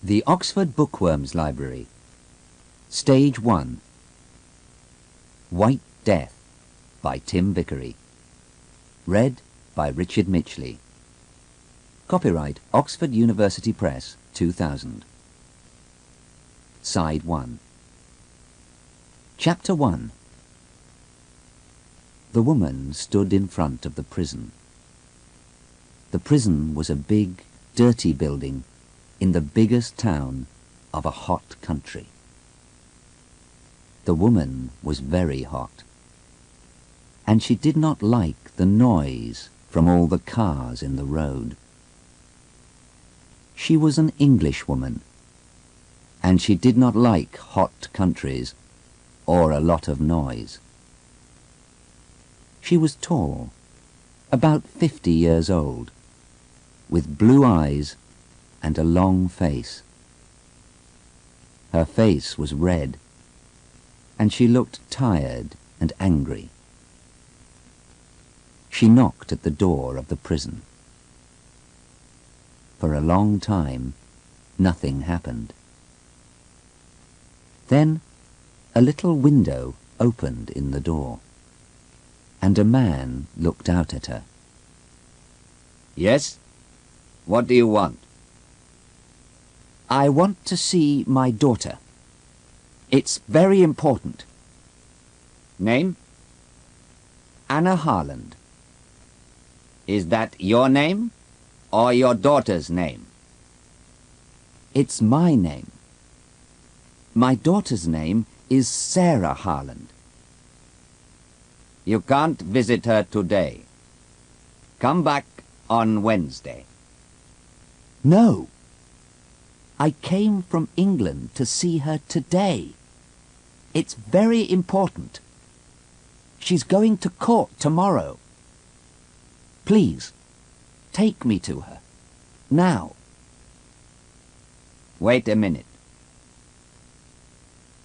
The Oxford Bookworms Library. Stage 1. White Death by Tim Vickery. Read by Richard Mitchley. Copyright Oxford University Press, 2000. Side 1. Chapter 1. The woman stood in front of the prison. The prison was a big, dirty building in the biggest town of a hot country. The woman was very hot, and she did not like the noise from all the cars in the road. She was an Englishwoman, and she did not like hot countries or a lot of noise. She was tall, about 50 years old, with blue eyes and a long face. Her face was red, and she looked tired and angry. She knocked at the door of the prison. For a long time, nothing happened. Then a little window opened in the door, and a man looked out at her. Yes? What do you want? I want to see my daughter. It's very important. Name? Anna Harland. Is that your name or your daughter's name? It's my name. My daughter's name is Sarah Harland. You can't visit her today. Come back on Wednesday. No. I came from England to see her today. It's very important. She's going to court tomorrow. Please, take me to her. Now. Wait a minute.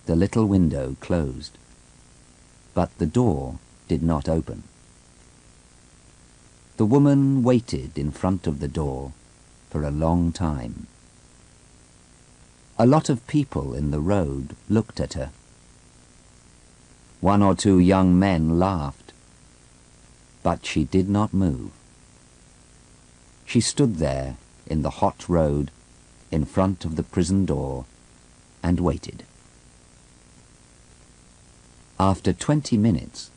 The little window closed, but the door did not open. The woman waited in front of the door for a long time. A lot of people in the road looked at her. One or two young men laughed, but she did not move. She stood there in the hot road in front of the prison door and waited. After 20 minutes,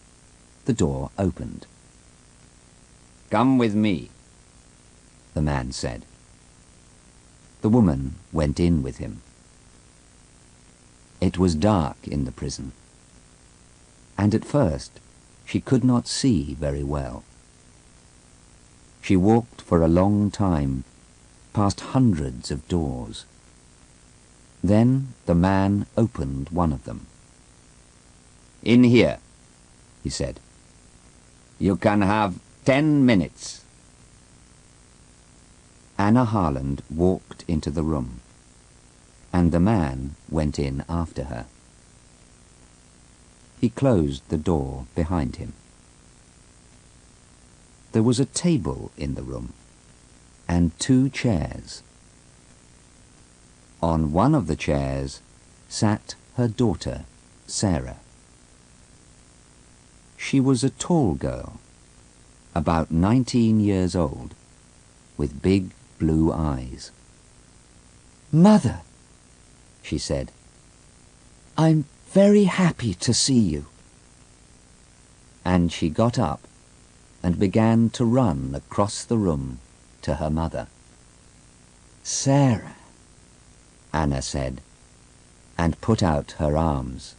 the door opened. Come with me, the man said. The woman went in with him. It was dark in the prison, and at first she could not see very well. She walked for a long time, past hundreds of doors. Then the man opened one of them. In here, he said. You can have 10 minutes. Anna Harland walked into the room, and the man went in after her. He closed the door behind him. There was a table in the room, and 2 chairs. On one of the chairs sat her daughter, Sarah. She was a tall girl, about 19 years old, with big blue eyes. Mother, she said, I'm very happy to see you. And she got up and began to run across the room to her mother. Sarah, Anna said, and put out her arms.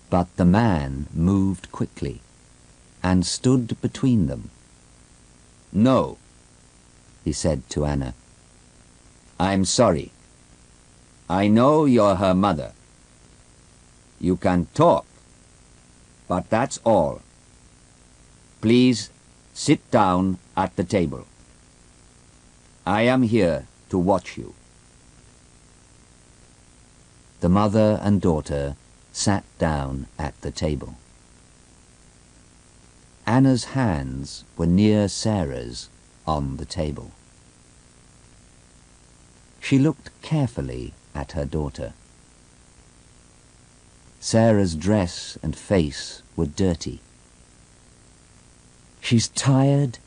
But the man moved quickly and stood between them. No, he said to Anna. I'm sorry. I know you're her mother. You can talk, but that's all. Please sit down at the table. I am here to watch you. The mother and daughter sat down at the table. Anna's hands were near Sarah's on the table. She looked carefully at her daughter. Sarah's dress and face were dirty. She's tired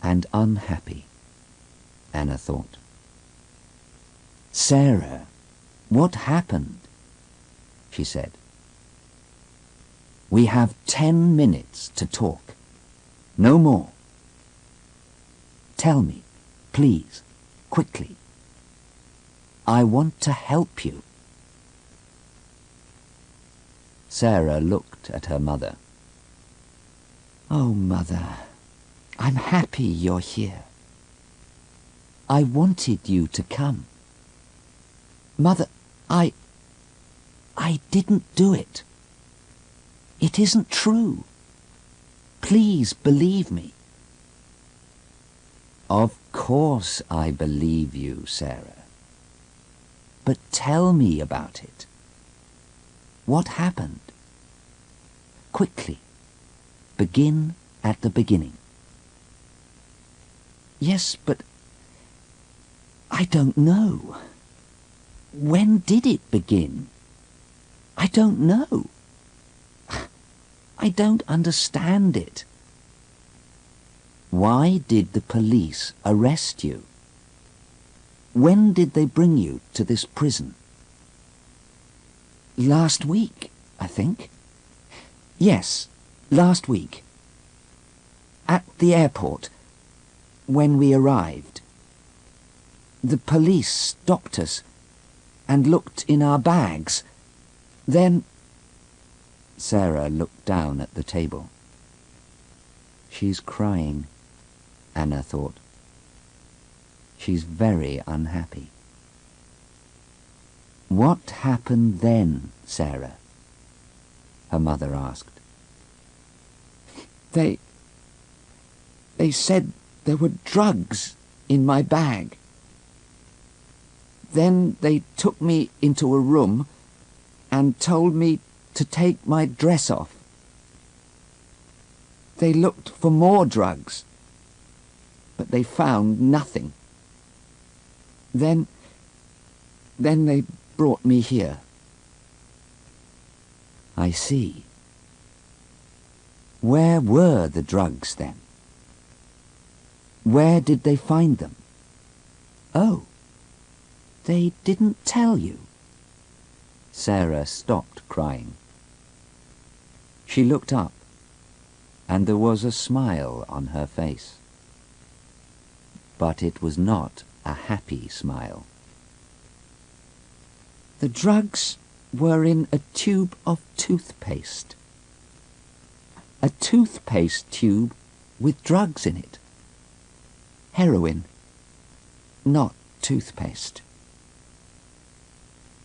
and unhappy, Anna thought. Sarah, what happened? She said. We have 10 minutes to talk. No more. Tell me, please, quickly. I want to help you. Sarah looked at her mother. Oh, Mother, I'm happy you're here. I wanted you to come. Mother, I didn't do it. It isn't true. Please believe me. Of course I believe you, Sarah. But tell me about it. What happened? Quickly. Begin at the beginning. Yes, but I don't know. When did it begin? I don't know. I don't understand it. Why did the police arrest you? When did they bring you to this prison? Last week, I think. Yes, last week. At the airport, when we arrived. The police stopped us and looked in our bags. Then... Sarah looked down at the table. She's crying, Anna thought. She's very unhappy. What happened then, Sarah? Her mother asked. They said there were drugs in my bag. Then they took me into a room and told me to take my dress off. They looked for more drugs, but they found nothing. Then they brought me here. I see. Where were the drugs then? Where did they find them? Oh, they didn't tell you. Sarah stopped crying. She looked up, and there was a smile on her face. But it was not a happy smile. The drugs were in a tube of toothpaste. A toothpaste tube with drugs in it. Heroin, not toothpaste.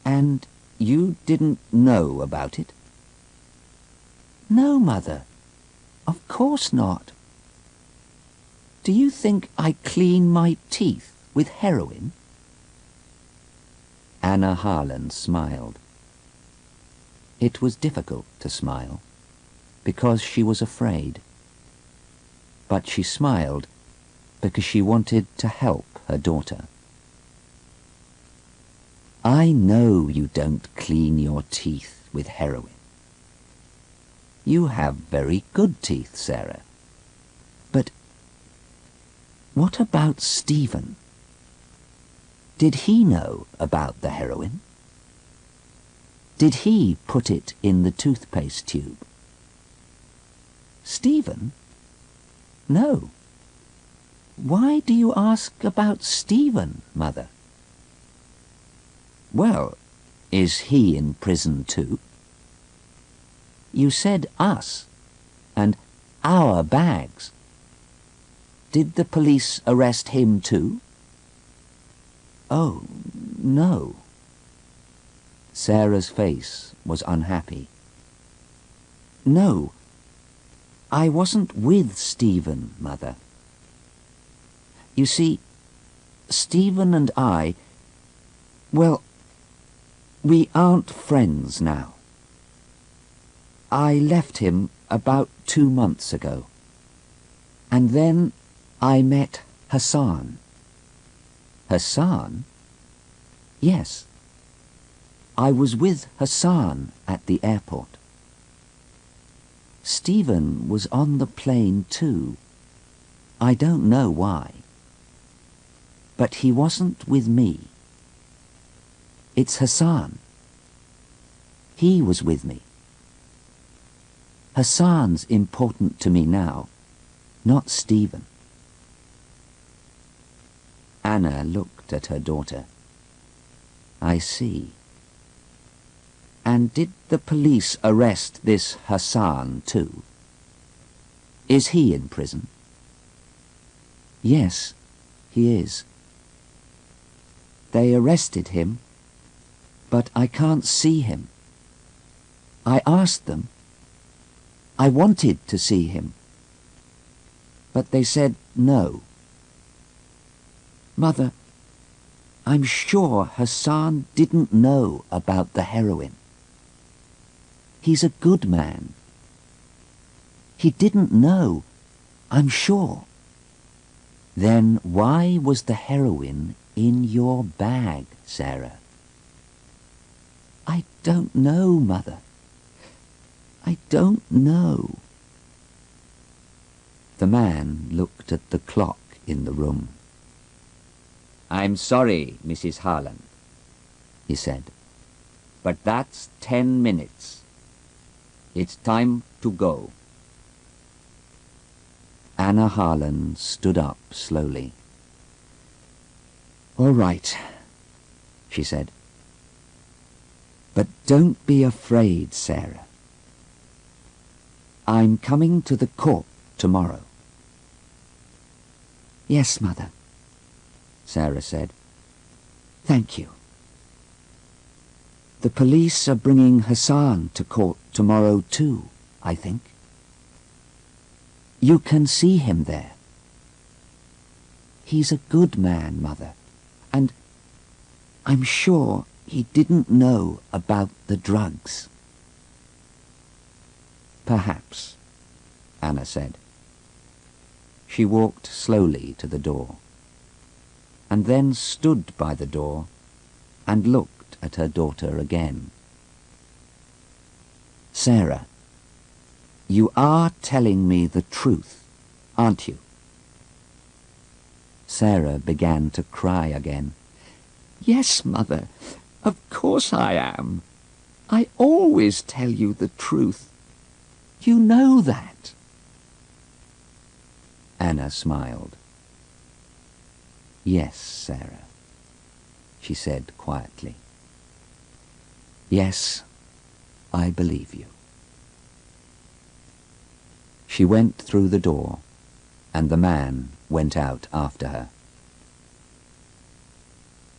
And you didn't know about it? No, Mother. Of course not. Do you think I clean my teeth with heroin? Anna Harland smiled. It was difficult to smile, because she was afraid. But she smiled because she wanted to help her daughter. I know you don't clean your teeth with heroin. You have very good teeth, Sarah. But what about Stephen? Did he know about the heroin? Did he put it in the toothpaste tube? Stephen? No. Why do you ask about Stephen, Mother? Well, is he in prison too? You said us, and our bags. Did the police arrest him too? Oh, no. Sarah's face was unhappy. No, I wasn't with Stephen, Mother. You see, Stephen and I, well, we aren't friends now. I left him about 2 months ago. And then I met Hassan. Hassan? Yes. I was with Hassan at the airport. Stephen was on the plane too. I don't know why. But he wasn't with me. It's Hassan. He was with me. Hassan's important to me now, not Stephen. Anna looked at her daughter. I see. And did the police arrest this Hassan too? Is he in prison? Yes, he is. They arrested him, but I can't see him. I asked them. I wanted to see him, but they said no. Mother, I'm sure Hassan didn't know about the heroin. He's a good man. He didn't know, I'm sure. Then why was the heroin in your bag, Sarah? I don't know, Mother. I don't know. The man looked at the clock in the room. I'm sorry, Mrs. Harland, he said, but that's 10 minutes. It's time to go. Anna Harland stood up slowly. All right, she said. But don't be afraid, Sarah. I'm coming to the court tomorrow. Yes, Mother, Sarah said. Thank you. The police are bringing Hassan to court tomorrow too, I think. You can see him there. He's a good man, Mother, and I'm sure he didn't know about the drugs. Perhaps, Anna said. She walked slowly to the door, and then stood by the door and looked at her daughter again. Sarah, you are telling me the truth, aren't you? Sarah began to cry again. Yes, Mother, of course I am. I always tell you the truth. You know that. Anna smiled. Yes, Sarah, she said quietly. Yes, I believe you. She went through the door, and the man went out after her.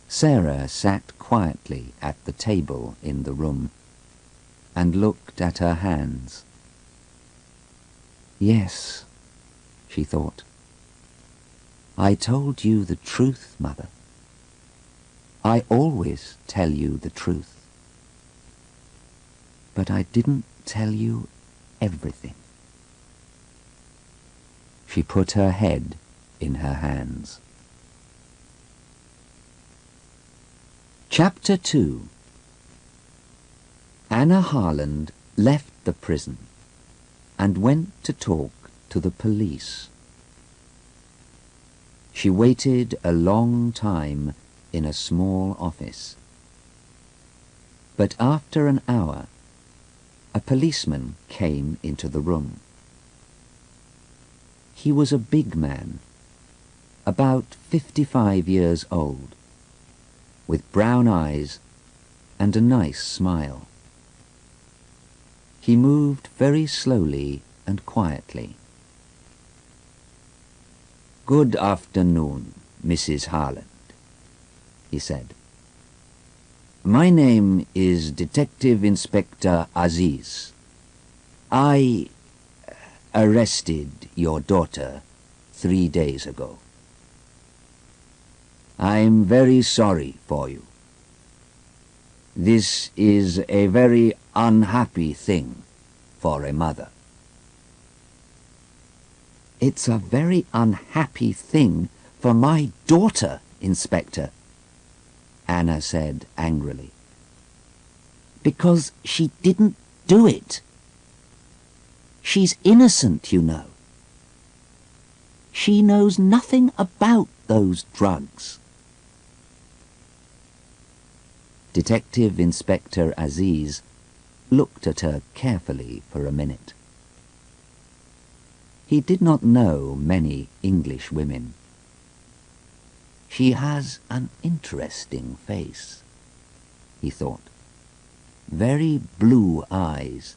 Sarah sat quietly at the table in the room and looked at her hands. Yes, she thought. I told you the truth, Mother. I always tell you the truth. But I didn't tell you everything. She put her head in her hands. Chapter 2. Anna Harland left the prison and went to talk to the police. She waited a long time in a small office. But after an hour, a policeman came into the room. He was a big man, about 55 years old, with brown eyes and a nice smile. He moved very slowly and quietly. Good afternoon, Mrs. Harland, he said. My name is Detective Inspector Aziz. I arrested your daughter 3 days ago. I'm very sorry for you. This is a very unhappy thing for a mother. It's a very unhappy thing for my daughter, Inspector. Anna said angrily. Because she didn't do it. She's innocent, you know. She knows nothing about those drugs. Detective Inspector Aziz looked at her carefully for a minute. He did not know many English women. She has an interesting face, he thought. Very blue eyes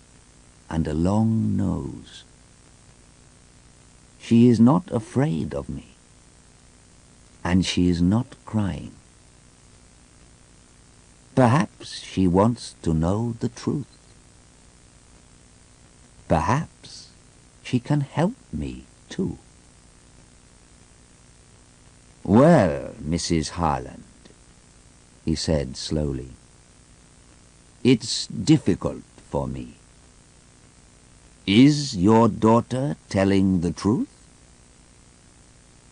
and a long nose. She is not afraid of me, and she is not crying. Perhaps she wants to know the truth. Perhaps she can help me too. Well, Mrs. Harland, he said slowly, it's difficult for me. Is your daughter telling the truth?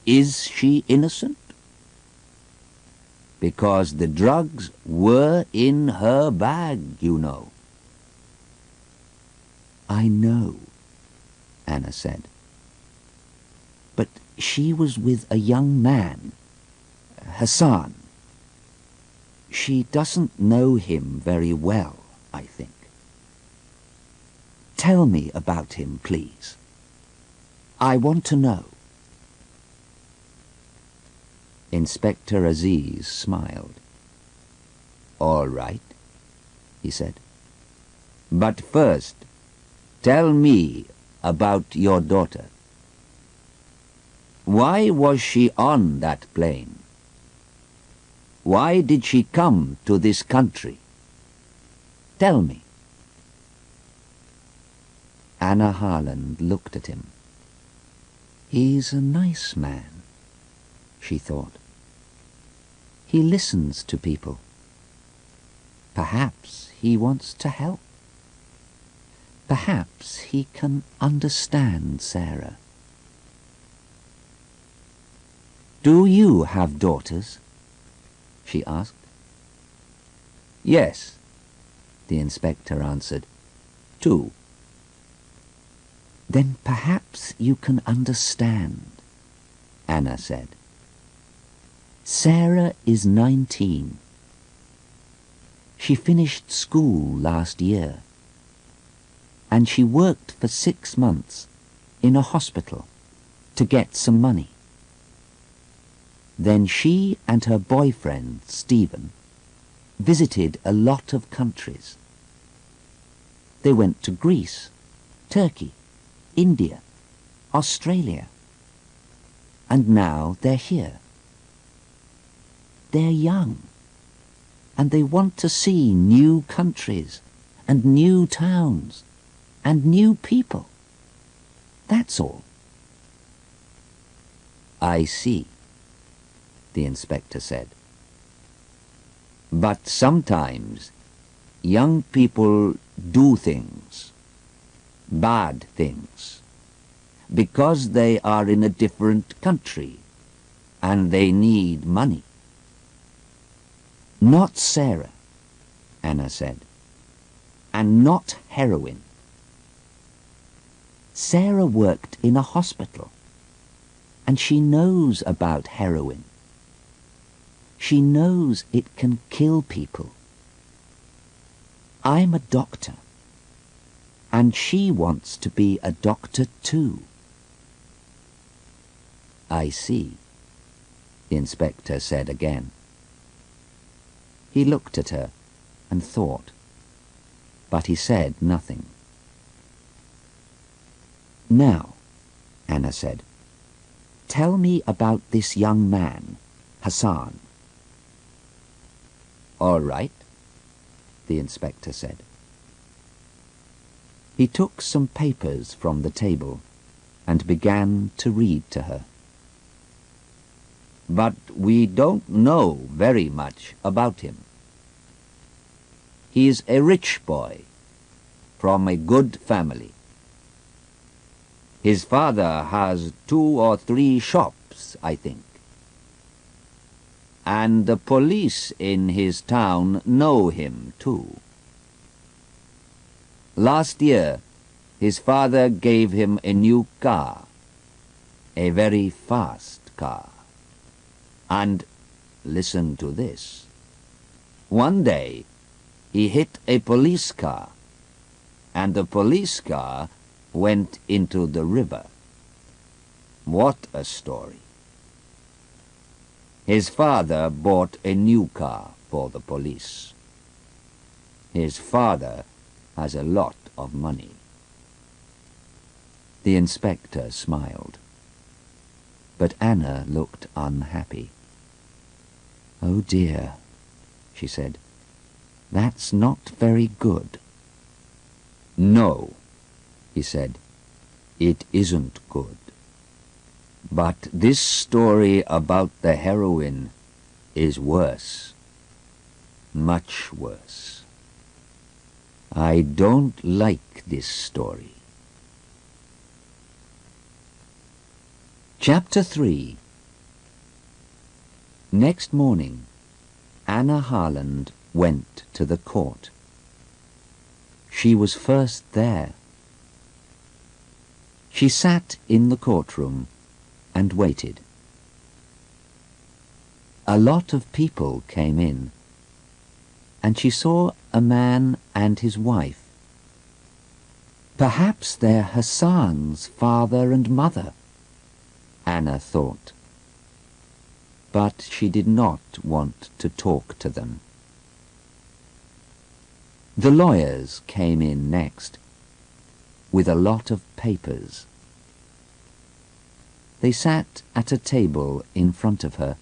Is she innocent? Because the drugs were in her bag, you know. I know, Anna said. But she was with a young man, Hassan. She doesn't know him very well, I think. Tell me about him, please. I want to know. Inspector Aziz smiled. All right, he said. But first, tell me about your daughter. Why was she on that plane? Why did she come to this country? Tell me. Anna Harland looked at him. He's a nice man, she thought. He listens to people. Perhaps he wants to help. Perhaps he can understand Sarah. Do you have daughters? She asked. Yes, the inspector answered. 2. Then perhaps you can understand, Anna said. Sarah is 19. She finished school last year, and she worked for 6 months in a hospital to get some money. Then she and her boyfriend, Stephen, visited a lot of countries. They went to Greece, Turkey, India, Australia, and now they're here. They're young, and they want to see new countries and new towns and new people. That's all. I see, the inspector said. But sometimes young people do things, bad things, because they are in a different country and they need money. Not Sarah, Anna said, and not heroin. Sarah worked in a hospital, and she knows about heroin. She knows it can kill people. I'm a doctor, and she wants to be a doctor too. I see, the inspector said again. He looked at her and thought, but he said nothing. Now, Anna said, tell me about this young man, Hassan. All right, the inspector said. He took some papers from the table and began to read to her. But we don't know very much about him. He is a rich boy from a good family. His father has 2 or 3 shops, I think. and the police in his town know him too. Last year, his father gave him a new car, a very fast car. And, listen to this, one day he hit a police car, and the police car went into the river. What a story. His father bought a new car for the police. His father has a lot of money. The inspector smiled, but Anna looked unhappy. "Oh dear," she said, "that's not very good." "No," he said, "it isn't good. But this story about the heroine is worse. Much worse. I don't like this story." Chapter 3. Next morning, Anna Harland went to the court. She was first there. She sat in the courtroom and waited. A lot of people came in, and she saw a man and his wife. Perhaps they're Hassan's father and mother, Anna thought. But she did not want to talk to them. The lawyers came in next, with a lot of papers. They sat at a table in front of her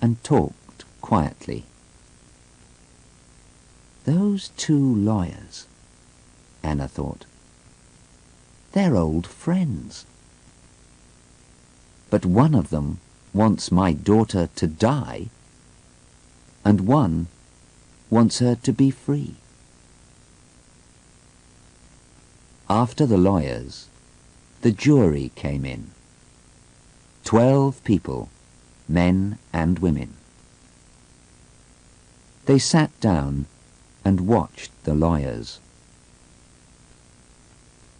and talked quietly. Those two lawyers, Anna thought, they're old friends. But one of them wants my daughter to die, and one wants her to be free. After the lawyers, the jury came in. 12 people, men and women. They sat down and watched the lawyers.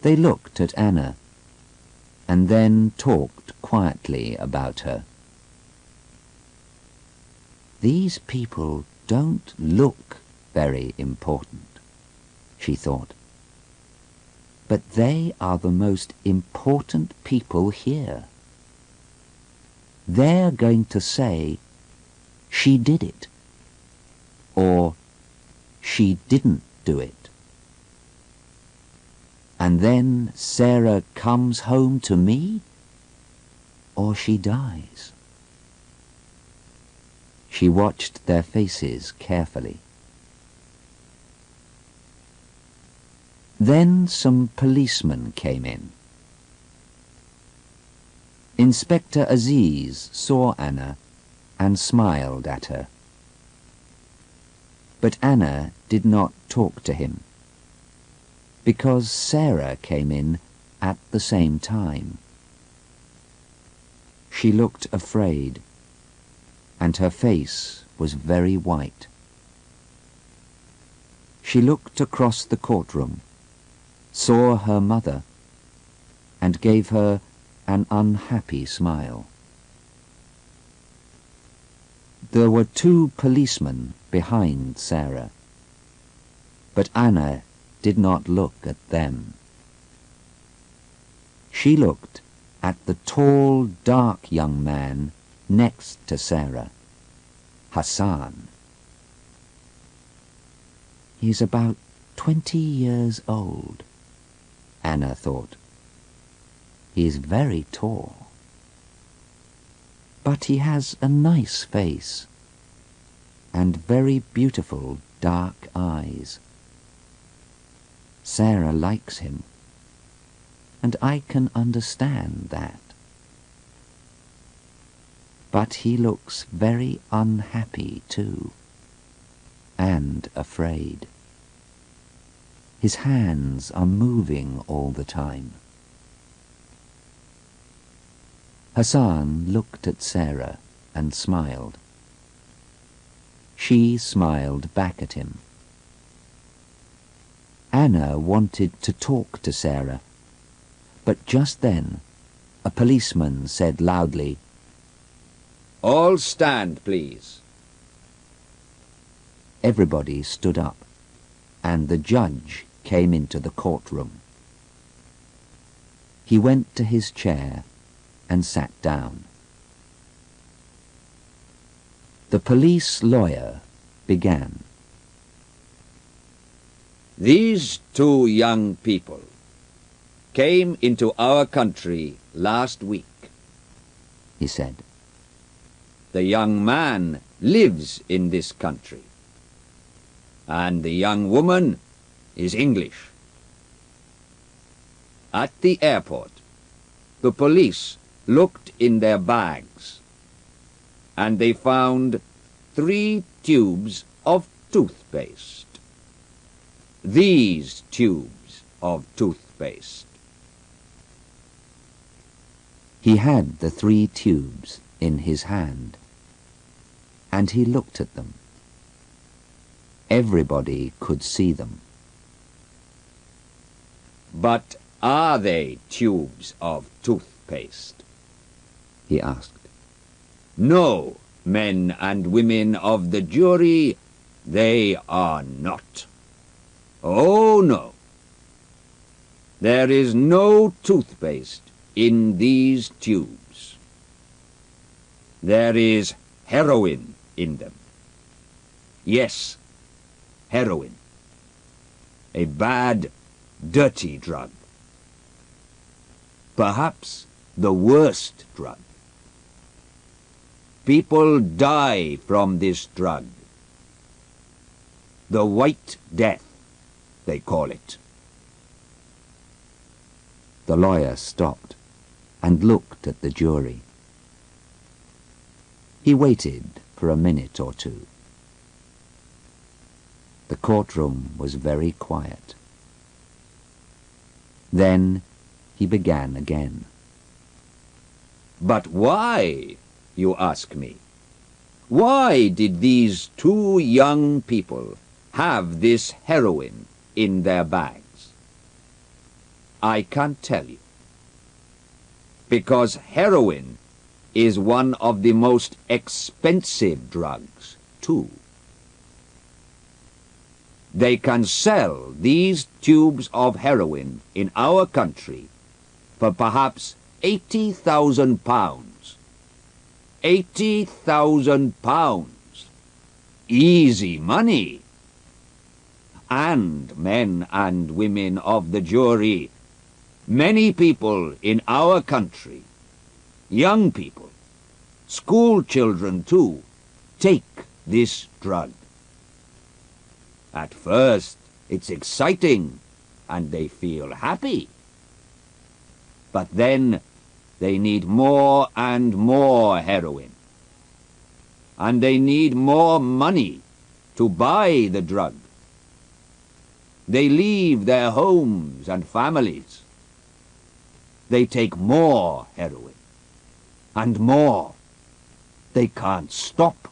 They looked at Anna and then talked quietly about her. These people don't look very important, she thought. But they are the most important people here. They're going to say, "She did it," or "She didn't do it." And then Sarah comes home to me, or she dies. She watched their faces carefully. Then some policemen came in. Inspector Aziz saw Anna and smiled at her. But Anna did not talk to him, because Sarah came in at the same time. She looked afraid, and her face was very white. She looked across the courtroom, saw her mother, and gave her an unhappy smile. There were 2 policemen behind Sarah, but Anna did not look at them. She looked at the tall, dark young man next to Sarah, Hassan. He's about 20 years old, Anna thought. He is very tall. But he has a nice face and very beautiful dark eyes. Sarah likes him, and I can understand that. But he looks very unhappy too, and afraid. His hands are moving all the time. Hassan looked at Sarah and smiled. She smiled back at him. Anna wanted to talk to Sarah, but just then a policeman said loudly, "All stand, please." Everybody stood up, and the judge came into the courtroom. He went to his chair and sat down. The police lawyer began. These two young people came into our country last week, he said. The young man lives in this country, and the young woman is English. At the airport, the police looked in their bags, and they found 3 tubes of toothpaste. These tubes of toothpaste. He had the 3 tubes in his hand, and he looked at them. Everybody could see them. But are they tubes of toothpaste? He asked. No, men and women of the jury, they are not. Oh, no. There is no toothpaste in these tubes. There is heroin in them. Yes, heroin. A bad, dirty drug. Perhaps the worst drug. People die from this drug. The White Death, they call it. The lawyer stopped and looked at the jury. He waited for a minute or two. The courtroom was very quiet. Then he began again. But why, you ask me? Why did these 2 young people have this heroin in their bags? I can't tell you. Because heroin is one of the most expensive drugs, too. They can sell these tubes of heroin in our country for perhaps £80,000. £80,000. Easy money. And men and women of the jury, many people in our country, young people, school children too, take this drug. At first, it's exciting, and they feel happy. But then, they need more and more heroin. And they need more money to buy the drug. They leave their homes and families. They take more heroin. And more. They can't stop.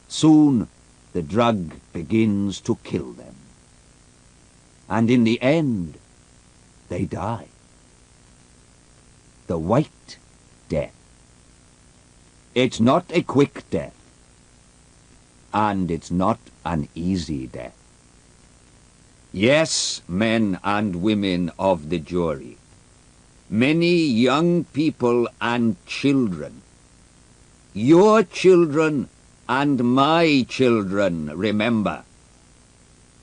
Soon, the drug begins to kill them. And in the end, they die. The White Death. It's not a quick death. And it's not an easy death. Yes, men and women of the jury, many young people and children, your children and my children, remember,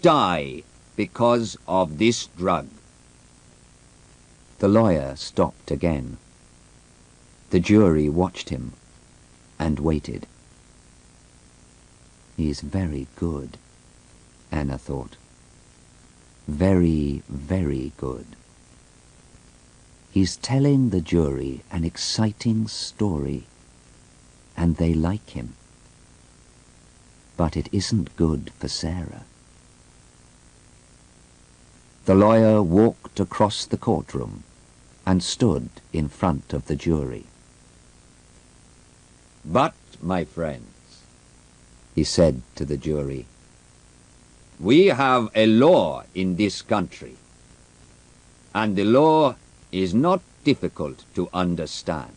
die because of this drug. The lawyer stopped again. The jury watched him and waited. He's very good, Anna thought. Very, very good. He's telling the jury an exciting story, and they like him. But it isn't good for Sarah. The lawyer walked across the courtroom and stood in front of the jury. But, my friends, he said to the jury. We have a law in this country, and the law is not difficult to understand.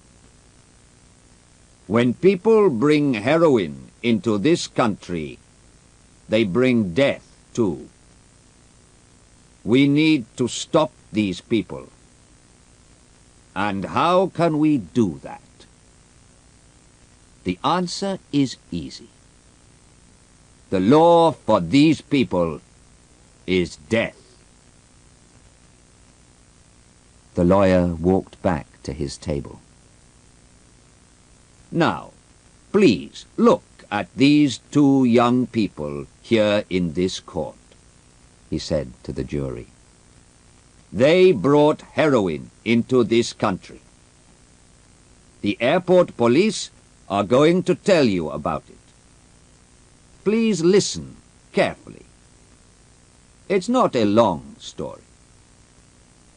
When people bring heroin into this country, they bring death too. We need to stop these people. And how can we do that? The answer is easy. The law for these people is death. The lawyer walked back to his table. Now, please look at these two young people here in this court, he said to the jury. They brought heroin into this country. The airport police are going to tell you about it. Please listen carefully. It's not a long story.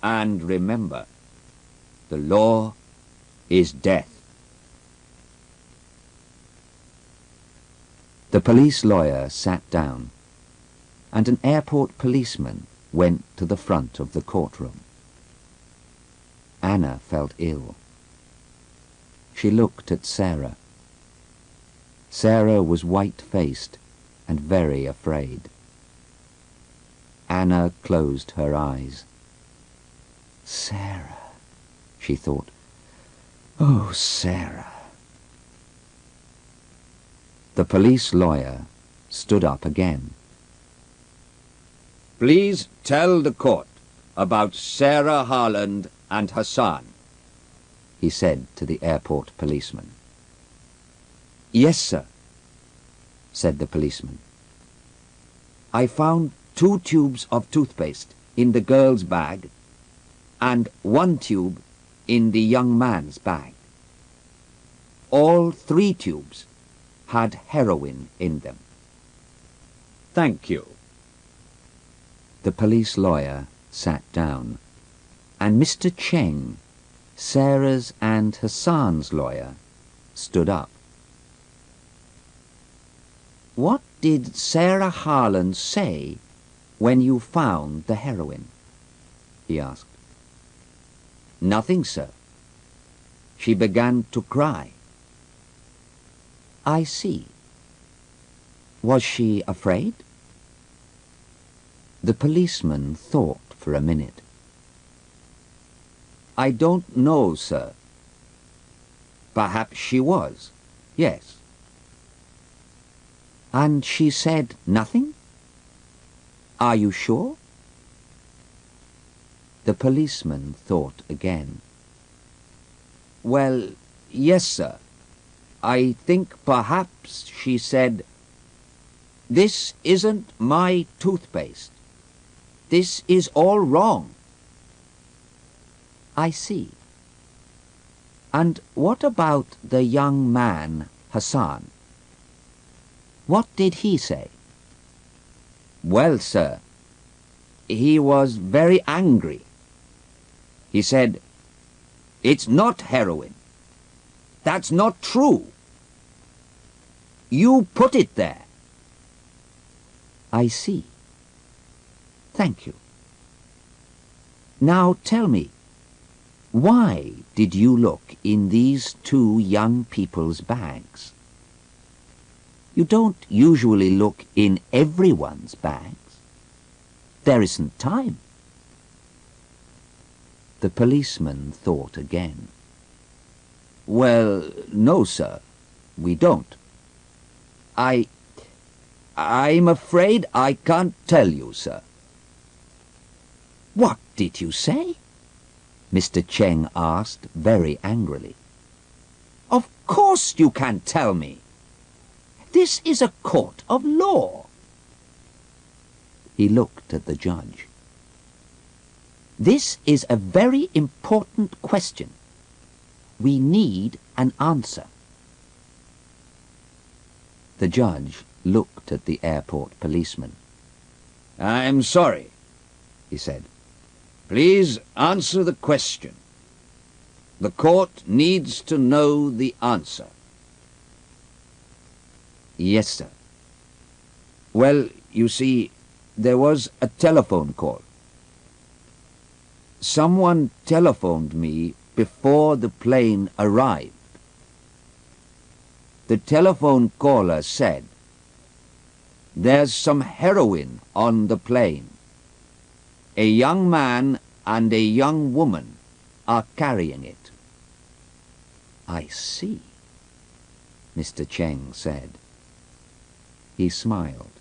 And remember, the law is death. The police lawyer sat down, and an airport policeman went to the front of the courtroom. Anna felt ill. She looked at Sarah. Sarah was white-faced and very afraid. Anna closed her eyes. Sarah, she thought. Oh, Sarah. The police lawyer stood up again. Please tell the court about Sarah Harland and Hassan, he said to the airport policeman. Yes, sir, said the policeman. I found 2 tubes of toothpaste in the girl's bag and 1 tube in the young man's bag. All 3 tubes had heroin in them. Thank you. The police lawyer sat down, and Mr. Cheng, Sarah's and Hassan's lawyer, stood up. What did Sarah Harland say when you found the heroin? He asked. Nothing, sir. She began to cry. I see. Was she afraid? The policeman thought for a minute. I don't know, sir. Perhaps she was, yes. And she said nothing? Are you sure? The policeman thought again. Well, yes, sir. I think perhaps she said, "This isn't my toothpaste. This is all wrong." I see. And what about the young man, Hassan? What did he say? Well, sir, he was very angry. He said, "It's not heroin. That's not true. You put it there." I see. Thank you. Now tell me, why did you look in these 2 young people's bags? You don't usually look in everyone's bags. There isn't time. The policeman thought again. Well, no, sir, we don't. I'm afraid I can't tell you, sir. What did you say? Mr. Cheng asked very angrily. Of course you can tell me. This is a court of law. He looked at the judge. This is a very important question. We need an answer. The judge looked at the airport policeman. I'm sorry, he said. Please answer the question. The court needs to know the answer. Yes, sir, Well, you see, there was a telephone call. Someone telephoned me before the plane arrived. The telephone caller said, "There's some heroin on the plane. A young man and a young woman are carrying it." I see, Mr. Cheng said. He smiled.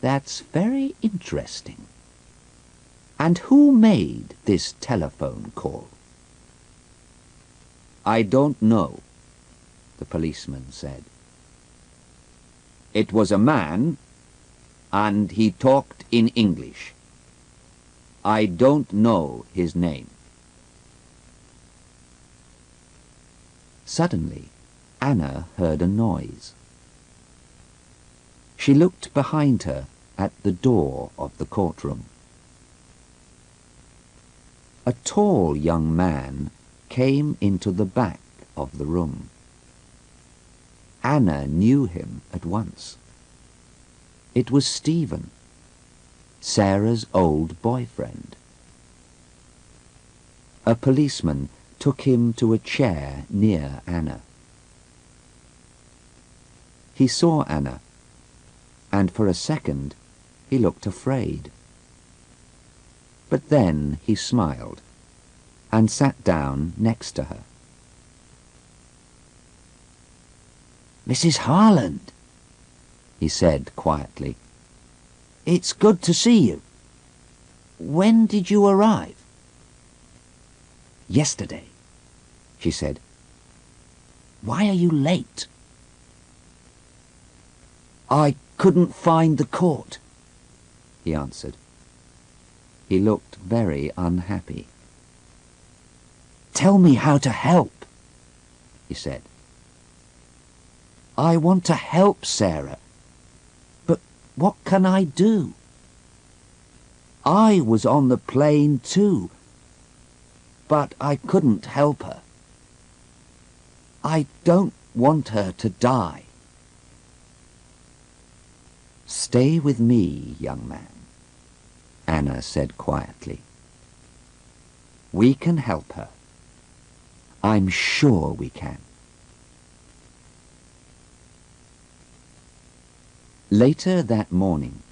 That's very interesting. And who made this telephone call? "I don't know," the policeman said. "It was a man, and he talked in English. I don't know his name." Suddenly, Anna heard a noise. She looked behind her at the door of the courtroom. A tall young man came into the back of the room. Anna knew him at once. It was Stephen, Sarah's old boyfriend. A policeman took him to a chair near Anna. He saw Anna, and for a second he looked afraid. But then he smiled and sat down next to her. "Mrs. Harland," he said quietly, "it's good to see you. When did you arrive?" "Yesterday," she said. "Why are you late?" "I couldn't find the court," he answered. He looked very unhappy. "Tell me how to help," he said. "I want to help Sarah, but what can I do? I was on the plane too, but I couldn't help her. I don't want her to die." "Stay with me, young man," Anna said quietly. "We can help her. I'm sure we can." Later that morning,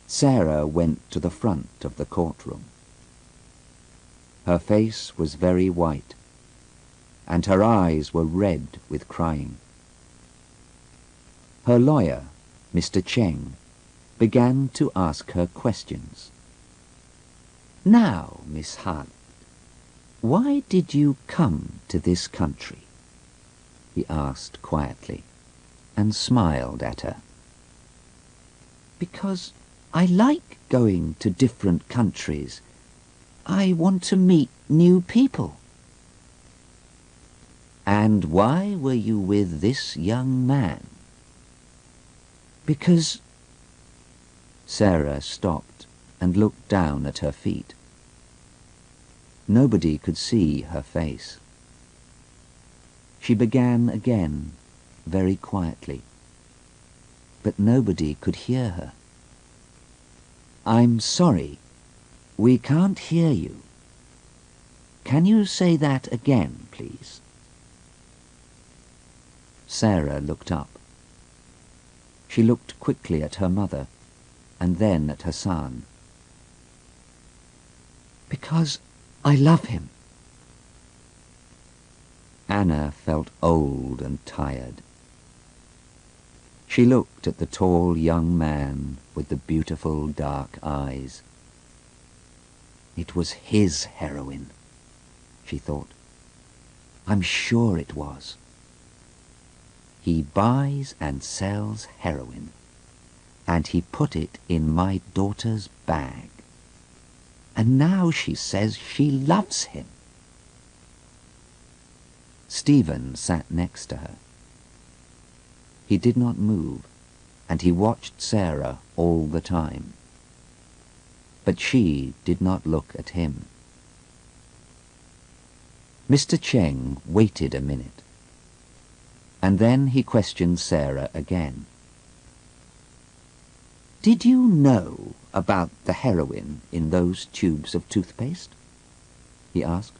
Sarah went to the front of the courtroom. Her face was very white, and her eyes were red with crying. Her lawyer, Mr. Cheng, began to ask her questions. "Now, Miss Hart, why did you come to this country?" he asked quietly, and smiled at her. "Because I like going to different countries. I want to meet new people." "And why were you with this young man?" "Because—" Sarah stopped and looked down at her feet. Nobody could see her face. She began again, very quietly, but nobody could hear her. "I'm sorry, we can't hear you. Can you say that again, please?" Sarah looked up. She looked quickly at her mother, and then at her son. "Because I love him." Anna felt old and tired. She looked at the tall young man with the beautiful dark eyes. It was his heroin, she thought. I'm sure it was. He buys and sells heroin, and he put it in my daughter's bag. And now she says she loves him. Stephen sat next to her. He did not move, and he watched Sarah all the time. But she did not look at him. Mr. Cheng waited a minute, and then he questioned Sarah again. Did you know about the heroin in those tubes of toothpaste? He asked.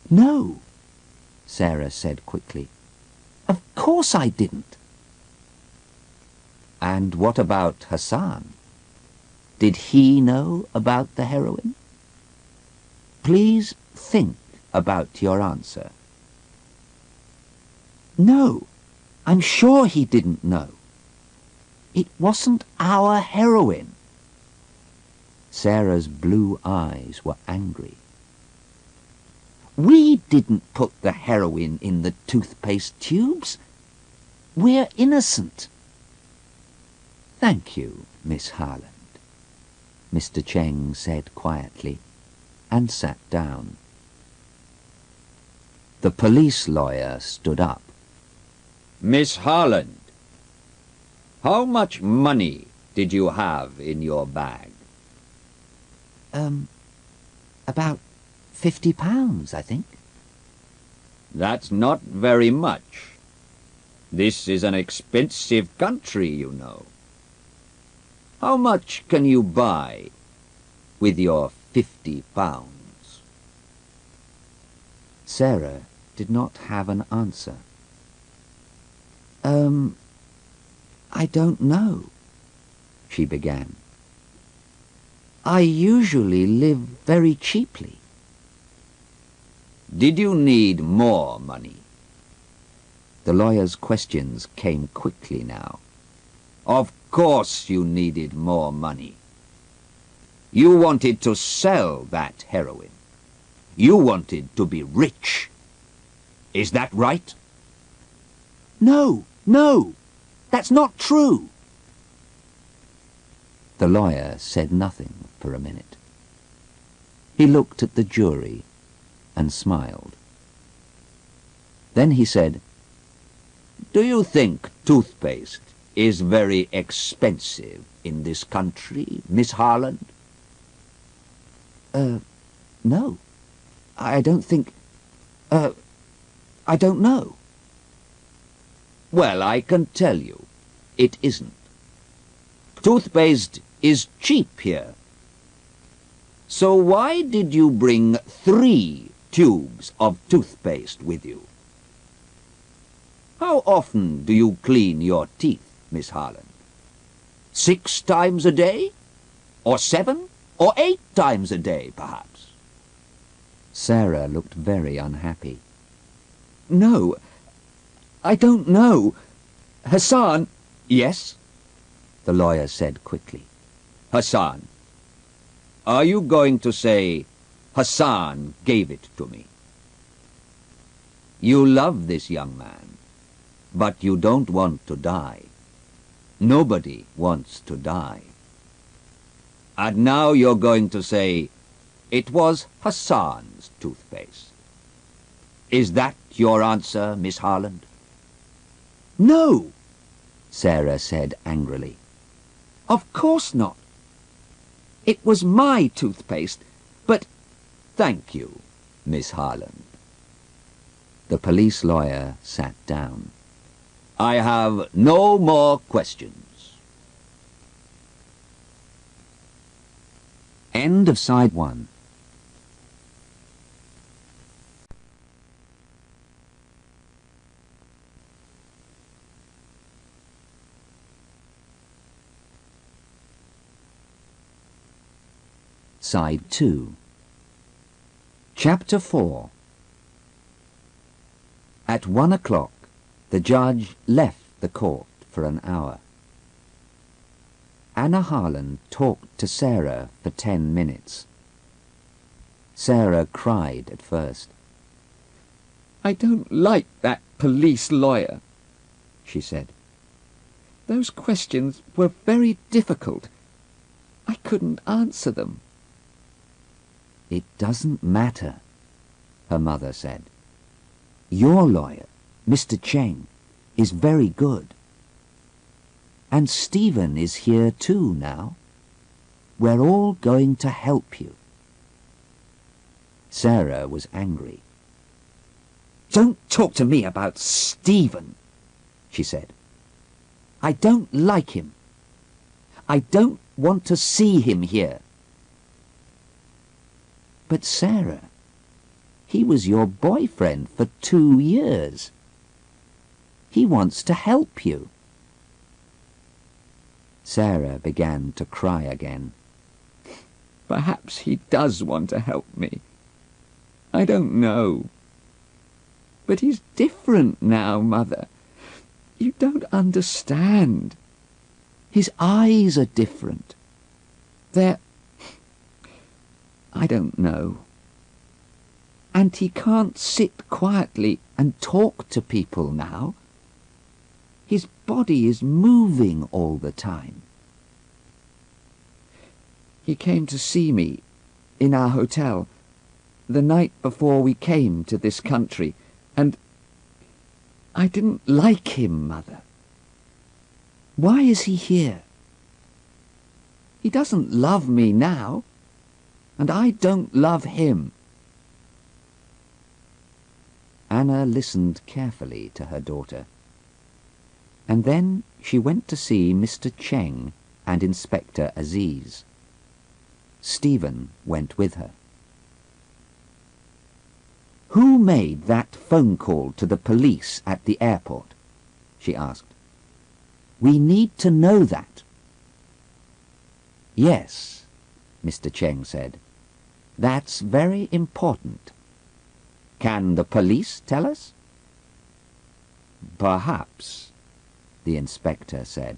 No, Sarah said quickly. Of course I didn't. And what about Hassan? Did he know about the heroin? Please think about your answer. No, I'm sure he didn't know. It wasn't our heroin. Sarah's blue eyes were angry. We didn't put the heroin in the toothpaste tubes. We're innocent. Thank you, Miss Harland, Mr. Cheng said quietly, and sat down. The police lawyer stood up. Miss Harland, how much money did you have in your bag? About £50, I think. That's not very much. This is an expensive country, you know. How much can you buy with your £50? Sarah did not have an answer. I don't know, she began. I usually live very cheaply. Did you need more money? The lawyer's questions came quickly now. Of course you needed more money. You wanted to sell that heroin. You wanted to be rich. Is that right? No, that's not true. The lawyer said nothing for a minute. He looked at the jury and smiled. Then he said, Do you think toothpaste is very expensive in this country, Miss Harland? No. I don't think... I don't know. Well, I can tell you, it isn't. Toothpaste is cheap here. So why did you bring 3 tubes of toothpaste with you? How often do you clean your teeth, Miss Harland? 6 times a day? Or 7? Or 8 times a day, perhaps? Sarah looked very unhappy. No, I don't know. Hassan... Yes? The lawyer said quickly. Hassan. Are you going to say, Hassan gave it to me? You love this young man, but you don't want to die. Nobody wants to die. And now you're going to say, it was Hassan's toothpaste. Is that your answer, Miss Harland? No, Sarah said angrily. Of course not. It was my toothpaste, but... Thank you, Miss Harland. The police lawyer sat down. I have no more questions. End of Side 1. Side 2. Chapter 4. At 1 o'clock, the judge left the court for an hour. Anna Harland talked to Sarah for 10 minutes. Sarah cried at first. I don't like that police lawyer, she said. Those questions were very difficult. I couldn't answer them. It doesn't matter, her mother said. Your lawyer, Mr. Cheng, is very good. And Stephen is here too now. We're all going to help you. Sarah was angry. Don't talk to me about Stephen, she said. I don't like him. I don't want to see him here. But Sarah, he was your boyfriend for 2 years. He wants to help you. Sarah began to cry again. Perhaps he does want to help me. I don't know. But he's different now, Mother. You don't understand. His eyes are different. I don't know. And he can't sit quietly And talk to people now. His body is moving all the time. He came to see me in our hotel the night before we came to this country, and I didn't like him, Mother. Why is he here? He doesn't love me now, and I don't love him. Anna listened carefully to her daughter, and then she went to see Mr. Cheng and Inspector Aziz. Stephen went with her. "Who made that phone call to the police at the airport?" she asked. "We need to know that." "Yes," Mr. Cheng said. "That's very important. Can the police tell us?" "Perhaps," the inspector said.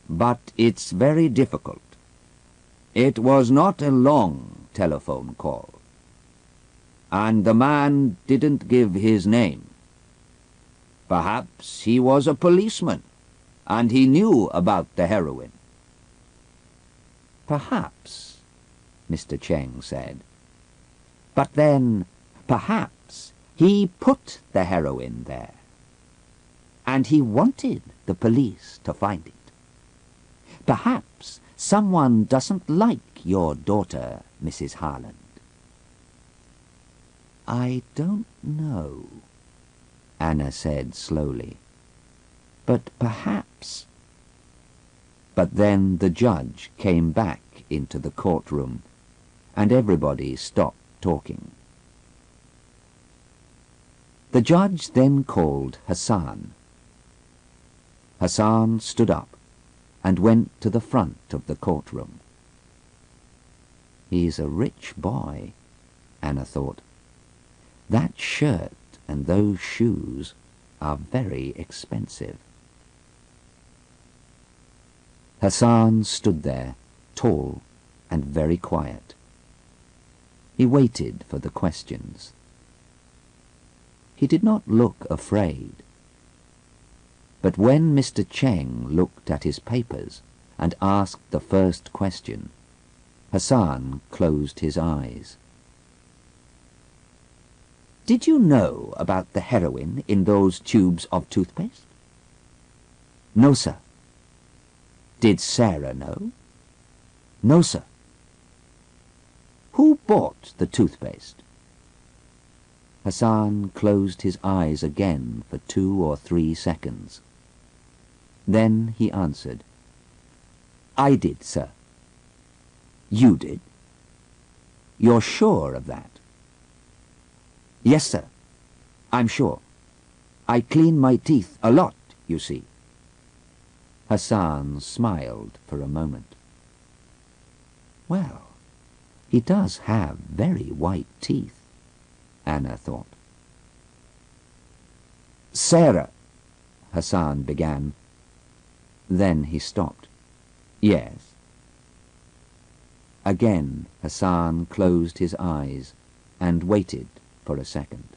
"But it's very difficult. It was not a long telephone call. And the man didn't give his name. Perhaps he was a policeman, and he knew about the heroin." "Perhaps," Mr. Cheng said. "But then, perhaps he put the heroin there. And he wanted the police to find it. Perhaps someone doesn't like your daughter, Mrs. Harland." "I don't know," Anna said slowly. "But perhaps—" But then the judge came back into the courtroom, and everybody stopped talking. The judge then called Hassan. Hassan stood up and went to the front of the courtroom. "He's a rich boy," Anna thought. "That shirt and those shoes are very expensive." Hassan stood there, tall and very quiet. He waited for the questions. He did not look afraid. But when Mr. Cheng looked at his papers and asked the first question, Hassan closed his eyes. "Did you know about the heroin in those tubes of toothpaste?" "No, sir." "Did Sarah know?" "No, sir." "Who bought the toothpaste?" Hassan closed his eyes again for 2 or 3 seconds. Then he answered, "I did, sir." "You did? You're sure of that?" "Yes, sir. I'm sure. I clean my teeth a lot, you see." Hassan smiled for a moment. "Well, he does have very white teeth," Anna thought. "Sarah," Hassan began. Then he stopped. "Yes." Again Hassan closed his eyes and waited for a second.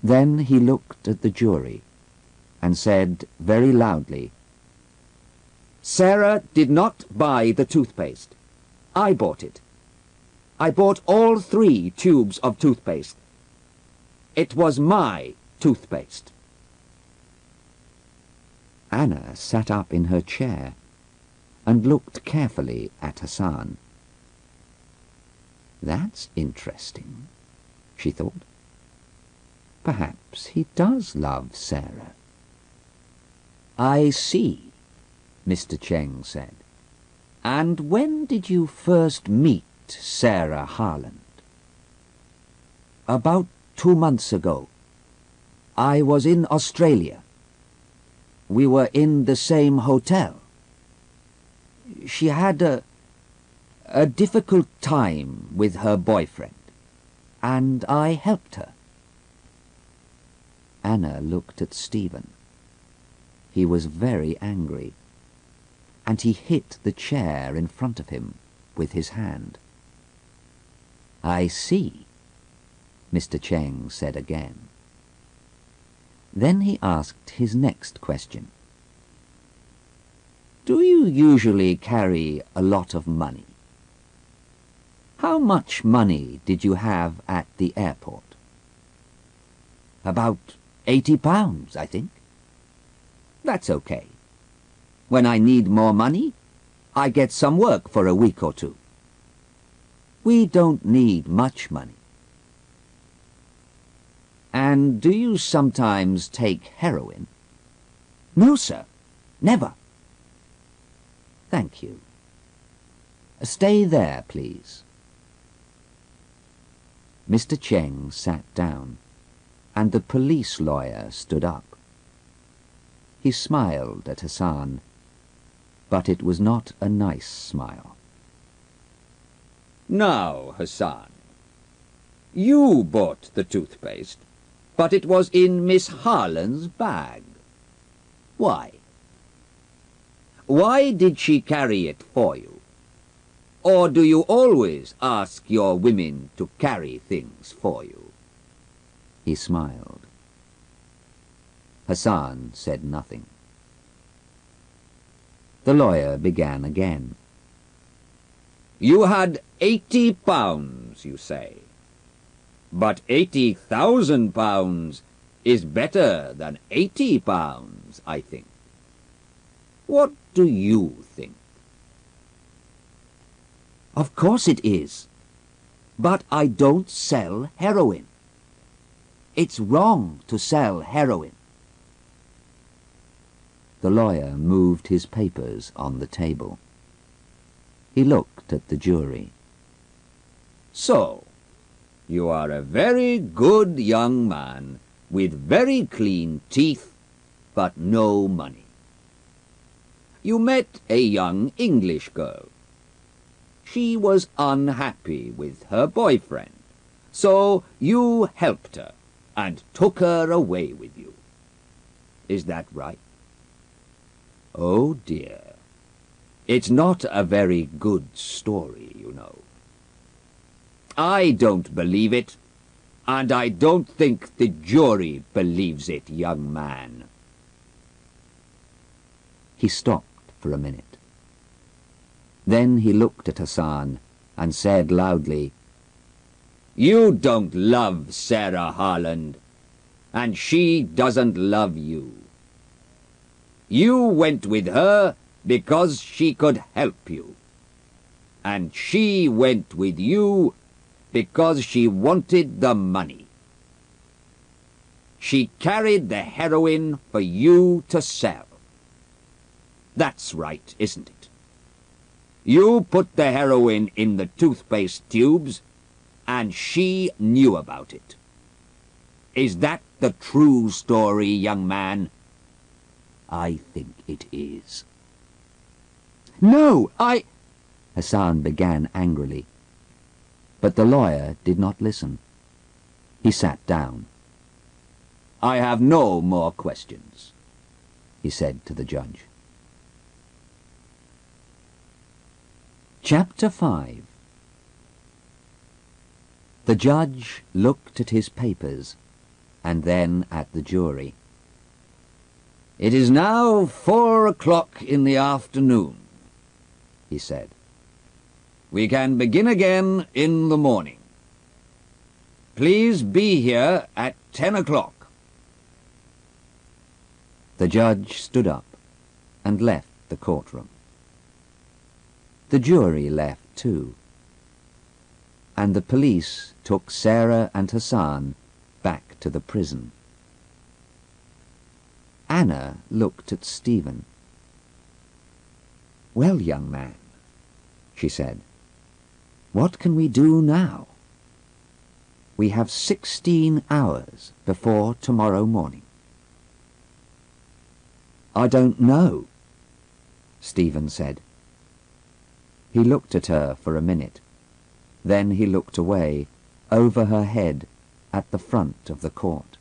Then he looked at the jury and said very loudly, "Sarah did not buy the toothpaste. I bought it. I bought all 3 tubes of toothpaste. It was my toothpaste." Anna sat up in her chair and looked carefully at Hassan. "That's interesting," she thought. "Perhaps he does love Sarah." "I see," Mr. Cheng said. And when did you first meet Sarah Harland? About 2 months ago. I was in Australia. We were in the same hotel. She had a difficult time with her boyfriend, and I helped her. Anna looked at Stephen. He was very angry, and he hit the chair in front of him with his hand. I see, Mr. Cheng said again. Then he asked his next question. Do you usually carry a lot of money? How much money did you have at the airport? About £80, I think. That's okay. When I need more money, I get some work for a week or two. We don't need much money. And do you sometimes take heroin? No, sir. Never. Thank you. Stay there, please. Mr. Cheng sat down, and the police lawyer stood up. He smiled at Hassan, but it was not a nice smile. Now, Hassan, you bought the toothpaste, but it was in Miss Harland's bag. Why? Why did she carry it for you? Or do you always ask your women to carry things for you? He smiled. Hassan said nothing. The lawyer began again. You had £80, you say. But £80,000 is better than £80, I think. What do you think? Of course it is. But I don't sell heroin. It's wrong to sell heroin. The lawyer moved his papers on the table. He looked at the jury. So, you are a very good young man with very clean teeth, but no money. You met a young English girl. She was unhappy with her boyfriend, so you helped her and took her away with you. Is that right? Oh dear. It's not a very good story, you know. I don't believe it, and I don't think the jury believes it, young man. He stopped for a minute. Then he looked at Hassan and said loudly, You don't love Sarah Harland, and she doesn't love you. You went with her because she could help you, and she went with you because she wanted the money. She carried the heroin for you to sell. That's right, isn't it? You put the heroin in the toothpaste tubes, and she knew about it. Is that the true story, young man? I think it is. No, Hassan began angrily. But the lawyer did not listen. He sat down. I have no more questions, he said to the judge. Chapter 5. The judge looked at his papers and then at the jury. It is now 4 o'clock in the afternoon, he said. We can begin again in the morning. Please be here at 10 o'clock. The judge stood up and left the courtroom. The jury left too, and the police took Sarah and Hassan back to the prison. Anna looked at Stephen. "Well, young man," she said, "what can we do now? We have 16 hours before tomorrow morning." "I don't know," Stephen said. He looked at her for a minute. Then he looked away, over her head, at the front of the court.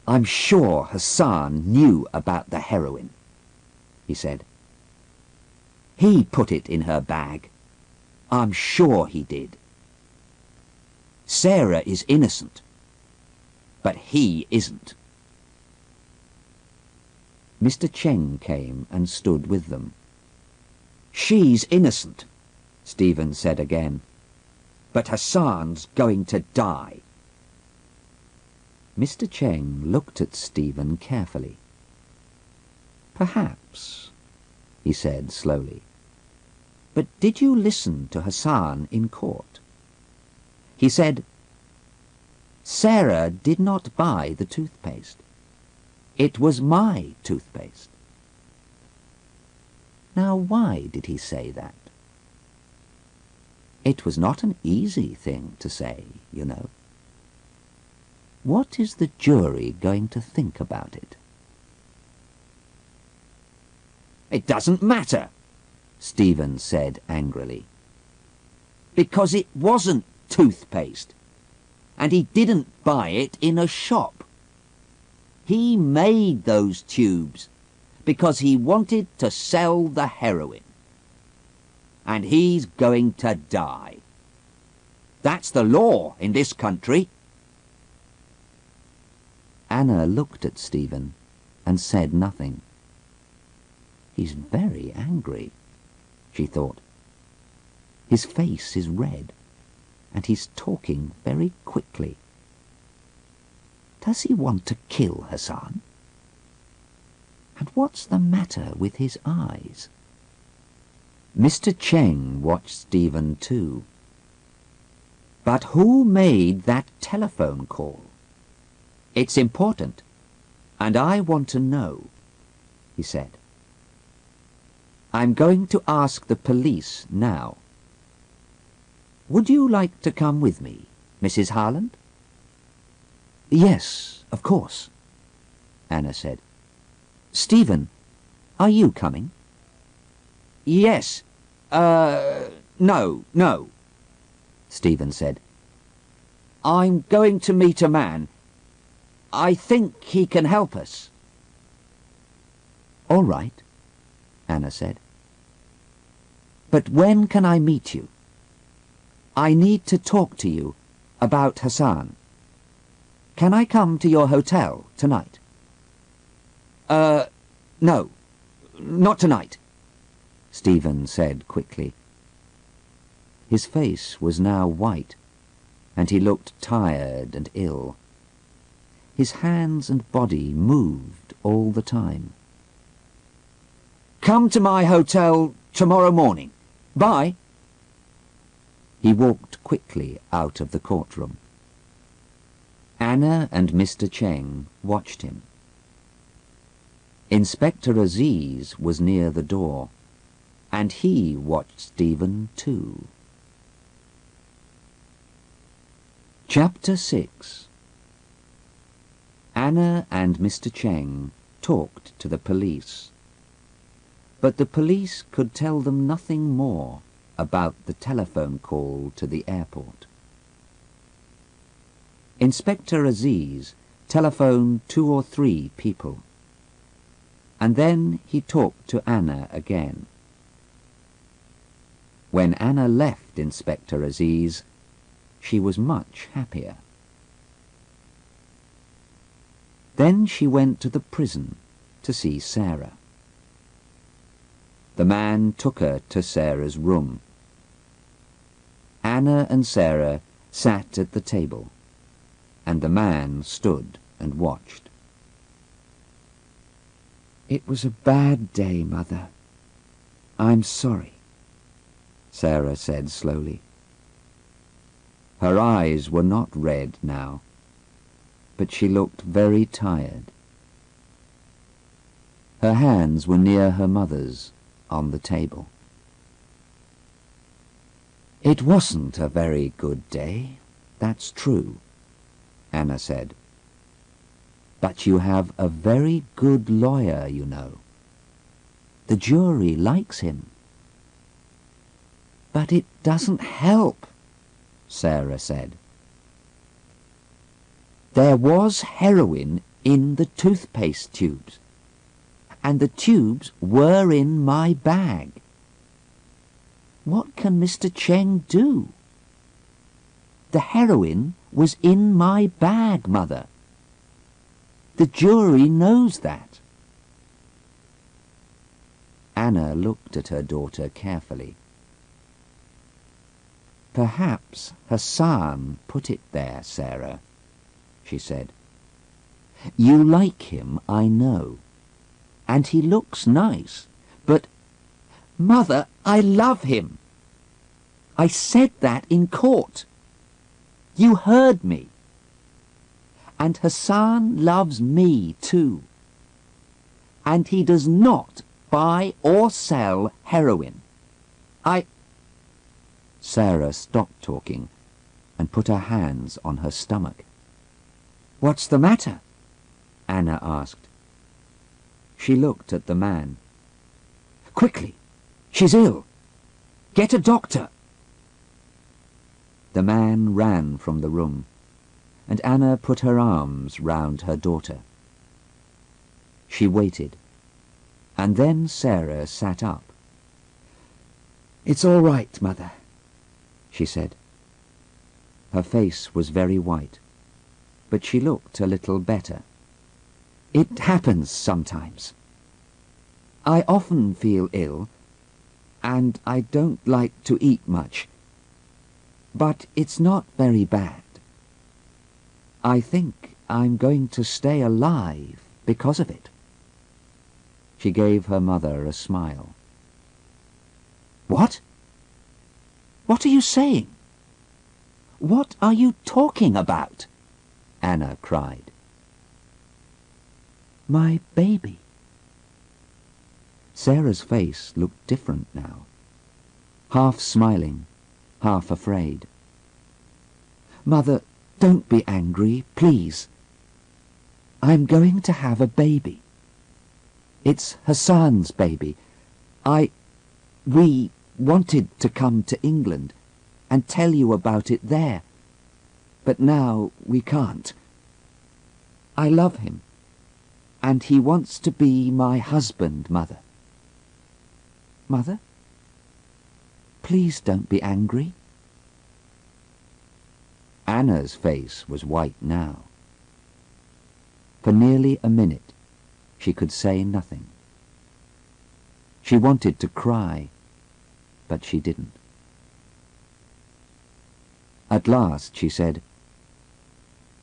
"I'm sure Hassan knew about the heroin," he said. "He put it in her bag. I'm sure he did. Sarah is innocent, but he isn't." Mr. Cheng came and stood with them. "She's innocent," Stephen said again, "but Hassan's going to die." Mr. Cheng looked at Stephen carefully. "Perhaps," he said slowly. "But did you listen to Hassan in court? He said, 'Sarah did not buy the toothpaste. It was my toothpaste.' Now, why did he say that? It was not an easy thing to say, you know. What is the jury going to think about it?" "It doesn't matter," Stephen said angrily, "because it wasn't toothpaste, and he didn't buy it in a shop. He made those tubes because he wanted to sell the heroin. And he's going to die. That's the law in this country." Anna looked at Stephen and said nothing. "He's very angry," she thought. "His face is red, and he's talking very quickly. Does he want to kill Hassan? And what's the matter with his eyes?" Mr. Cheng watched Stephen too. "But who made that telephone call? It's important, and I want to know," he said. "I'm going to ask the police now. Would you like to come with me, Mrs. Harland?" "Yes, of course," Anna said. "Stephen, are you coming?" "Yes. No, Stephen said. "I'm going to meet a man. I think he can help us." "All right," Anna said. "But when can I meet you? I need to talk to you about Hassan. Can I come to your hotel tonight?" No, not tonight," Stephen said quickly. His face was now white, and he looked tired and ill. His hands and body moved all the time. "Come to my hotel tomorrow morning. Bye." He walked quickly out of the courtroom. Anna and Mr. Cheng watched him. Inspector Aziz was near the door, and he watched Stephen too. Chapter 6. Anna and Mr. Cheng talked to the police, but the police could tell them nothing more about the telephone call to the airport. Inspector Aziz telephoned 2 or 3 people, and then he talked to Anna again. When Anna left Inspector Aziz, she was much happier. Then she went to the prison to see Sarah. The man took her to Sarah's room. Anna and Sarah sat at the table, and the man stood and watched. "It was a bad day, Mother. I'm sorry," Sarah said slowly. Her eyes were not red now, but she looked very tired. Her hands were near her mother's on the table. "It wasn't a very good day, that's true," Anna said. "But you have a very good lawyer, you know. The jury likes him." "But it doesn't help," Sarah said. "There was heroin in the toothpaste tubes, and the tubes were in my bag. What can Mr. Cheng do? The heroin was in my bag, Mother. The jury knows that." Anna looked at her daughter carefully. "Perhaps Hassan put it there, Sarah," she said. "You like him, I know, and he looks nice, but—" "Mother, I love him. I said that in court. You heard me. And Hassan loves me too. And he does not buy or sell heroin. Sarah stopped talking and put her hands on her stomach. "What's the matter?" Anna asked. She looked at the man. "Quickly! She's ill! Get a doctor!" The man ran from the room, and Anna put her arms round her daughter. She waited, and then Sarah sat up. "It's all right, Mother," she said. Her face was very white, but she looked a little better. "It happens sometimes. I often feel ill, and I don't like to eat much. But it's not very bad. I think I'm going to stay alive because of it." She gave her mother a smile. "What? What are you saying? What are you talking about?" Anna cried. "My baby." Sarah's face looked different now, half smiling, half afraid. "Mother, don't be angry, please. I'm going to have a baby. It's Hassan's baby. We wanted to come to England and tell you about it there, but now we can't. I love him, and he wants to be my husband, Mother. Mother, please don't be angry." Anna's face was white now. For nearly a minute she could say nothing. She wanted to cry, but she didn't. At last she said,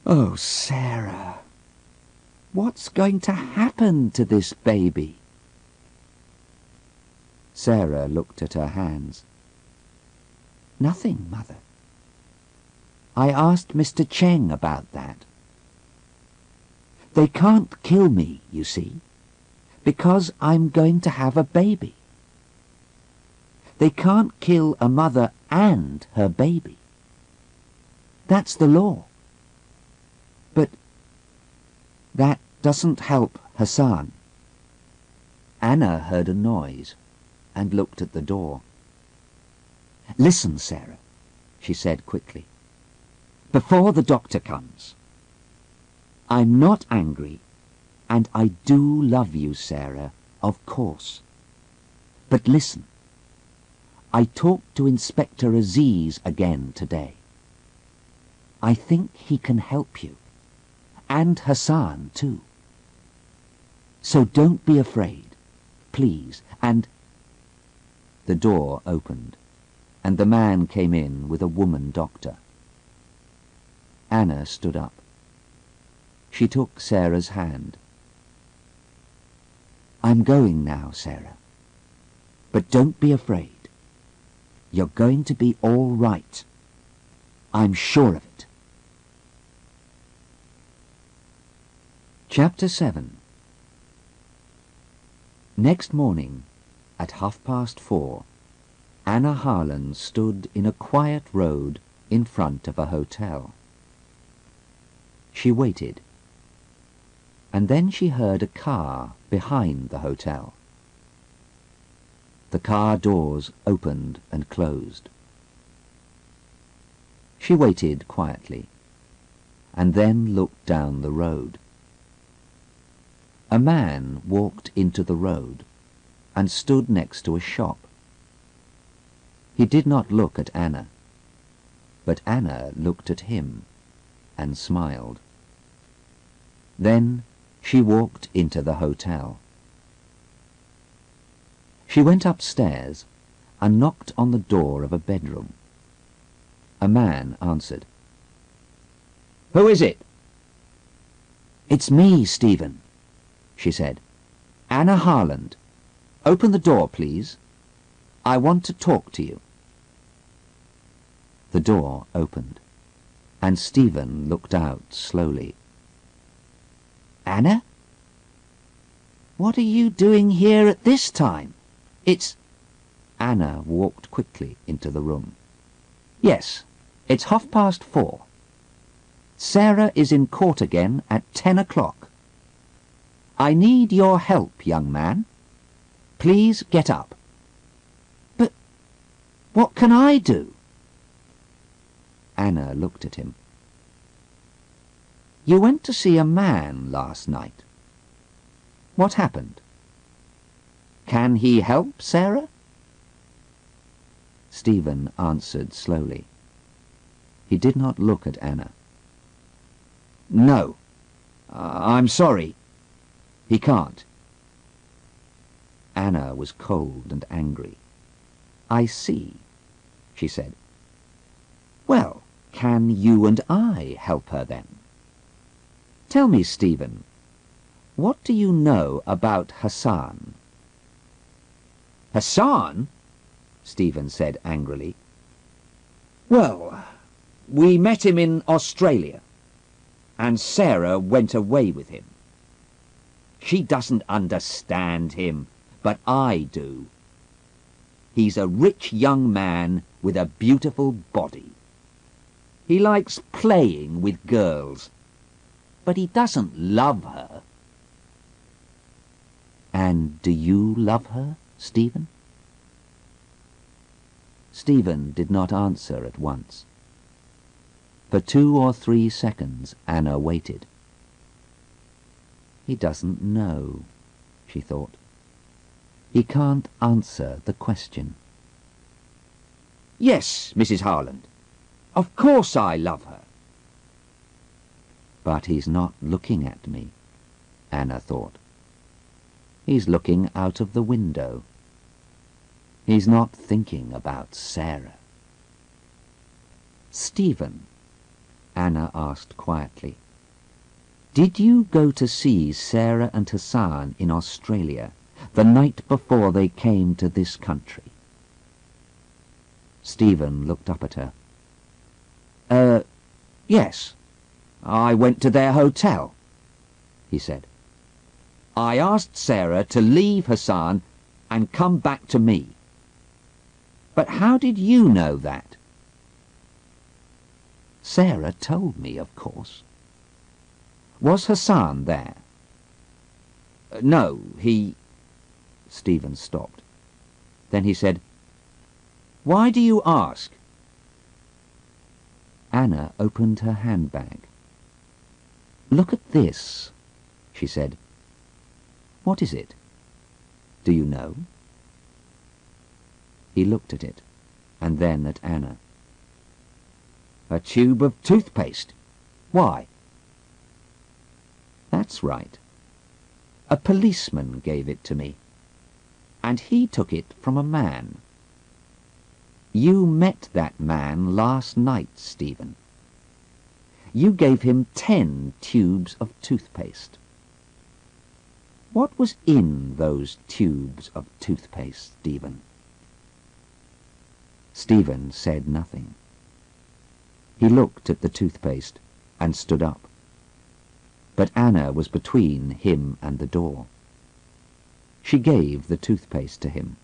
"Oh, Sarah, what's going to happen to this baby?" Sarah looked at her hands. "Nothing, Mother. I asked Mr. Cheng about that. They can't kill me, you see, because I'm going to have a baby. They can't kill a mother and her baby. That's the law. But that doesn't help Hassan." Anna heard a noise and looked at the door. "Listen, Sarah," she said quickly, "before the doctor comes. I'm not angry, and I do love you, Sarah, of course. But listen, I talked to Inspector Aziz again today. I think he can help you, and Hassan too. So don't be afraid, please, and—" The door opened, and the man came in with a woman doctor. Anna stood up. She took Sarah's hand. "I'm going now, Sarah. But don't be afraid. You're going to be all right. I'm sure of it." Chapter 7. Next morning, at 4:30, Anna Harland stood in a quiet road in front of a hotel. She waited, and then she heard a car behind the hotel. The car doors opened and closed. She waited quietly, and then looked down the road. A man walked into the road and stood next to a shop. He did not look at Anna, but Anna looked at him and smiled. Then she walked into the hotel. She went upstairs and knocked on the door of a bedroom. A man answered. Who is it? "It's me, Stephen," she said. "Anna Harland. Open the door, please. I want to talk to you." The door opened, and Stephen looked out slowly. "Anna? What are you doing here at this time? It's—" Anna walked quickly into the room. "Yes, it's 4:30. Sarah is in court again at 10 o'clock. I need your help, young man. Please get up." "But what can I do?" Anna looked at him. "You went to see a man last night. What happened? Can he help Sarah?" Stephen answered slowly. He did not look at Anna. No. I'm sorry. He can't. Anna was cold and angry. "I see," she said. "Well, can you and I help her then? Tell me, Stephen, what do you know about Hassan?" Hassan? Stephen said angrily. Well, we met him in Australia, and Sarah went away with him. She doesn't understand him, but I do. He's a rich young man with a beautiful body. He likes playing with girls, but he doesn't love her." "And do you love her, Stephen?" Stephen did not answer at once. For 2 or 3 seconds Anna waited. "He doesn't know," she thought. "He can't answer the question." Yes, Mrs. Harland. Of course I love her. But he's not looking at me, Anna thought. He's looking out of the window. He's not thinking about Sarah. "Stephen," Anna asked quietly, "did you go to see Sarah and Hassan in Australia the night before they came to this country?" Stephen looked up at her. Yes. I went to their hotel," he said. "I asked Sarah to leave Hassan and come back to me. But how did you know that?" "Sarah told me, of course." "Was Hassan there?" "No, he—" Stephen stopped. Then he said, "Why do you ask?" Anna opened her handbag. "Look at this," she said. "What is it? Do you know?" He looked at it, and then at Anna. "A tube of toothpaste. Why?" "That's right. A policeman gave it to me, and he took it from a man. You met that man last night, Stephen. You gave him 10 tubes of toothpaste. What was in those tubes of toothpaste, Stephen?" Stephen said nothing. He looked at the toothpaste and stood up. But Anna was between him and the door. She gave the toothpaste to him.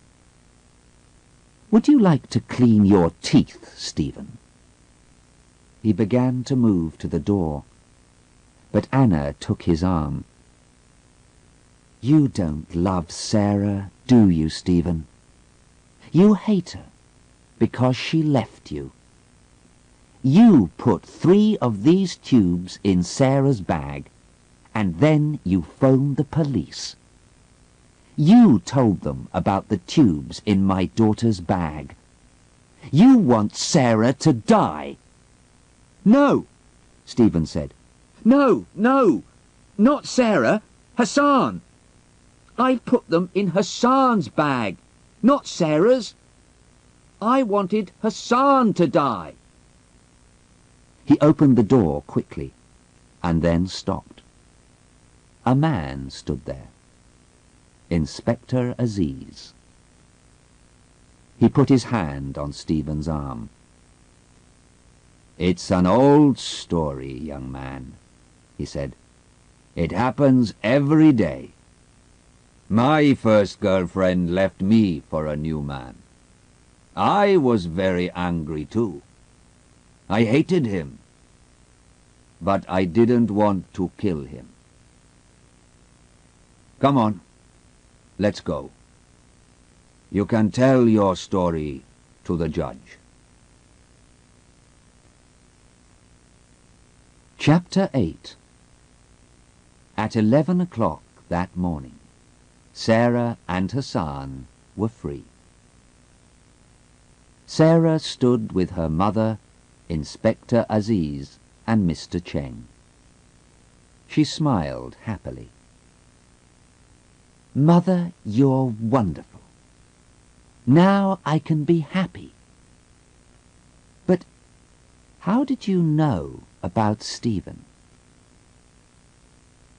"Would you like to clean your teeth, Stephen?" He began to move to the door, but Anna took his arm. "You don't love Sarah, do you, Stephen? You hate her because she left you. You put 3 of these tubes in Sarah's bag, and then you phoned the police. You told them about the tubes in my daughter's bag. You want Sarah to die." "No," Stephen said. "No, no, not Sarah, Hassan. I put them in Hassan's bag, not Sarah's. I wanted Hassan to die." He opened the door quickly, and then stopped. A man stood there. Inspector Aziz. He put his hand on Stephen's arm. "It's an old story, young man," he said. "It happens every day. My first girlfriend left me for a new man. I was very angry too. I hated him. But I didn't want to kill him. Come on, let's go. You can tell your story to the judge." Chapter 8. At 11 o'clock that morning, Sarah and Hassan were free. Sarah stood with her mother, Inspector Aziz, and Mr. Cheng. She smiled happily. "Mother, you're wonderful. Now I can be happy. But how did you know about Stephen?"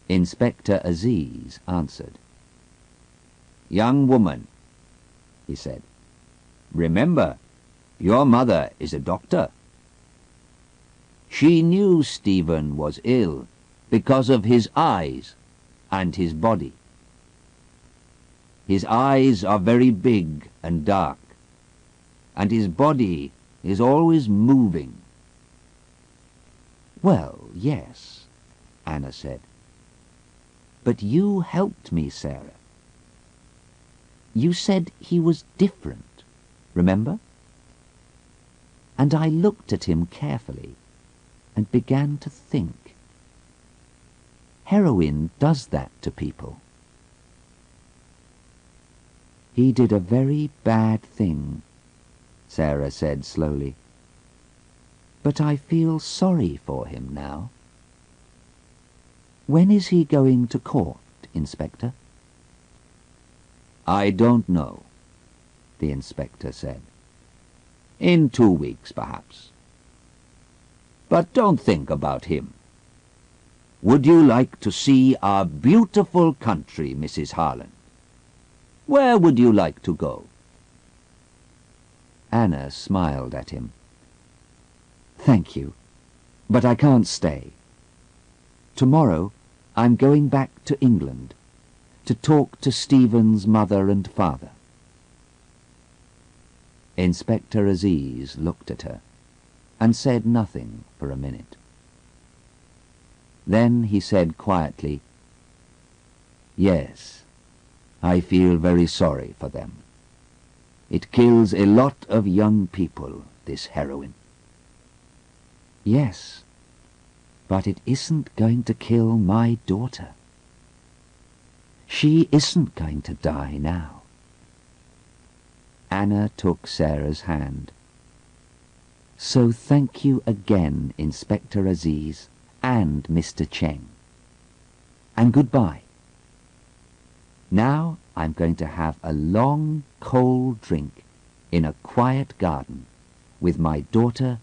Inspector Aziz answered. "Young woman," he said, "remember, your mother is a doctor. She knew Stephen was ill because of his eyes and his body. His eyes are very big and dark, and his body is always moving." "Well, yes," Anna said. "But you helped me, Sarah. You said he was different, remember? And I looked at him carefully and began to think. Heroin does that to people. He did a very bad thing," Sarah said slowly. "But I feel sorry for him now. When is he going to court, Inspector?" "I don't know," the inspector said. "In 2 weeks, perhaps. But don't think about him. Would you like to see our beautiful country, Mrs. Harland? Where would you like to go?" Anna smiled at him. "Thank you, but I can't stay. Tomorrow I'm going back to England to talk to Stephen's mother and father." Inspector Aziz looked at her and said nothing for a minute. Then he said quietly, "Yes, I feel very sorry for them. It kills a lot of young people, this heroin." "Yes, but it isn't going to kill my daughter. She isn't going to die now." Anna took Sarah's hand. "So thank you again, Inspector Aziz and Mr. Cheng. And goodbye. Now I'm going to have a long, cold drink in a quiet garden with my daughter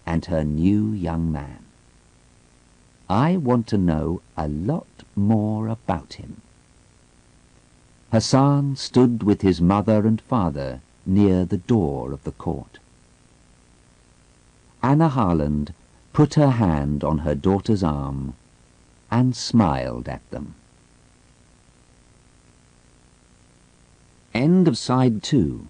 and her new young man. I want to know a lot more about him." Hassan stood with his mother and father near the door of the court. Anna Harland put her hand on her daughter's arm and smiled at them. End of side 2.